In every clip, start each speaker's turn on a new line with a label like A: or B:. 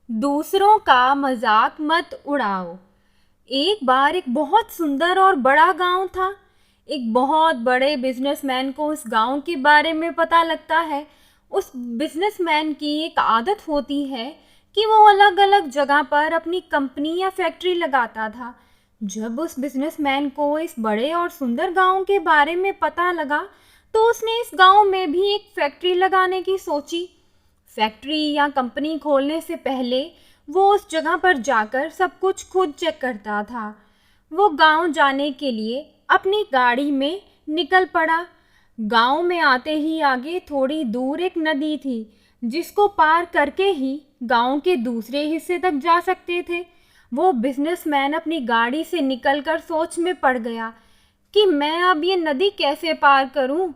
A: दूसरों का मजाक मत उड़ाओ। एक बार एक बहुत सुंदर और बड़ा गांव था। एक बहुत बड़े बिजनेसमैन को उस गांव के बारे में पता लगता है। उस बिजनेसमैन की एक आदत होती है कि वो अलग अलग जगह पर अपनी कंपनी या फैक्ट्री लगाता था। जब उस बिजनेसमैन को इस बड़े और सुंदर गांव के बारे में पता लगा तो उसने इस गांव में भी एक फैक्ट्री लगाने की सोची। फैक्ट्री या कंपनी खोलने से पहले वो उस जगह पर जाकर सब कुछ खुद चेक करता था। वो गांव जाने के लिए अपनी गाड़ी में निकल पड़ा। गांव में आते ही आगे थोड़ी दूर एक नदी थी जिसको पार करके ही गांव के दूसरे हिस्से तक जा सकते थे। वो बिजनेसमैन अपनी गाड़ी से निकलकर सोच में पड़ गया कि मैं अब ये नदी कैसे पार करूं,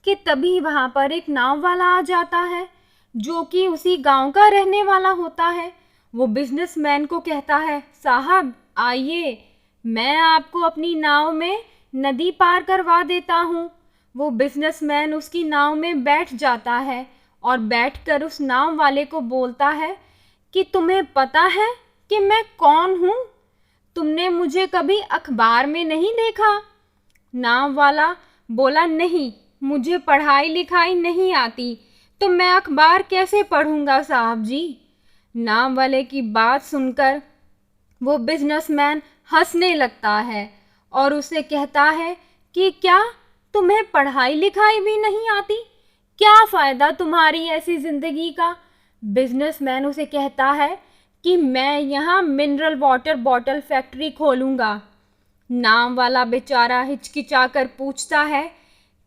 A: कि तभी वहां पर एक नाव वाला आ जाता है जो कि उसी गांव का रहने वाला होता है। वो बिजनेसमैन को कहता है, साहब आइए, मैं आपको अपनी नाव में नदी पार करवा देता हूँ। वो बिजनेसमैन उसकी नाव में बैठ जाता है और बैठकर उस नाव वाले को बोलता है कि तुम्हें पता है कि मैं कौन हूँ? तुमने मुझे कभी अखबार में नहीं देखा? नाव वाला बोला, नहीं, मुझे पढ़ाई लिखाई नहीं आती, तो मैं अखबार कैसे पढ़ूंगा साहब जी। नाव वाले की बात सुनकर वो बिजनेसमैन हंसने लगता है और उसे कहता है कि क्या तुम्हें पढ़ाई लिखाई भी नहीं आती? क्या फ़ायदा तुम्हारी ऐसी ज़िंदगी का? बिजनेसमैन उसे कहता है कि मैं यहाँ मिनरल वाटर बॉटल फैक्ट्री खोलूँगा। नाव वाला बेचारा हिचकिचाकर पूछता है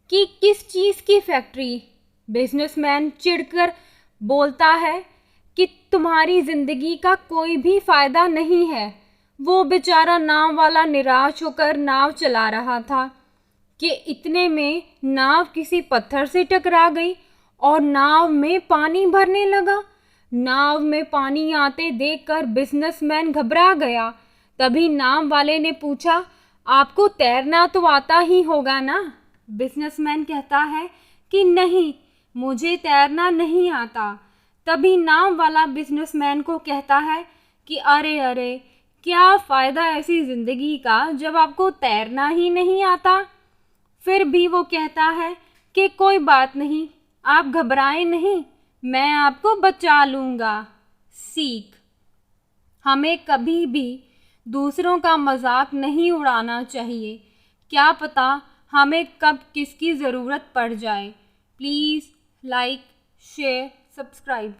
A: कि किस चीज़ की फैक्ट्री? बिजनेसमैन चिढ़कर बोलता है कि तुम्हारी ज़िंदगी का कोई भी फ़ायदा नहीं है। वो बेचारा नाव वाला निराश होकर नाव चला रहा था कि इतने में नाव किसी पत्थर से टकरा गई और नाव में पानी भरने लगा। नाव में पानी आते देखकर बिजनेसमैन घबरा गया। तभी नाव वाले ने पूछा, आपको तैरना तो आता ही होगा ना? बिजनेसमैन कहता है कि नहीं, मुझे तैरना नहीं आता। तभी नाव वाला बिजनेसमैन को कहता है कि अरे अरे, क्या फ़ायदा ऐसी ज़िंदगी का जब आपको तैरना ही नहीं आता। फिर भी वो कहता है कि कोई बात नहीं, आप घबराएं नहीं, मैं आपको बचा लूँगा। सीख: हमें कभी भी दूसरों का मजाक नहीं उड़ाना चाहिए। क्या पता हमें कब किसकी ज़रूरत पड़ जाए। Please like, share, subscribe.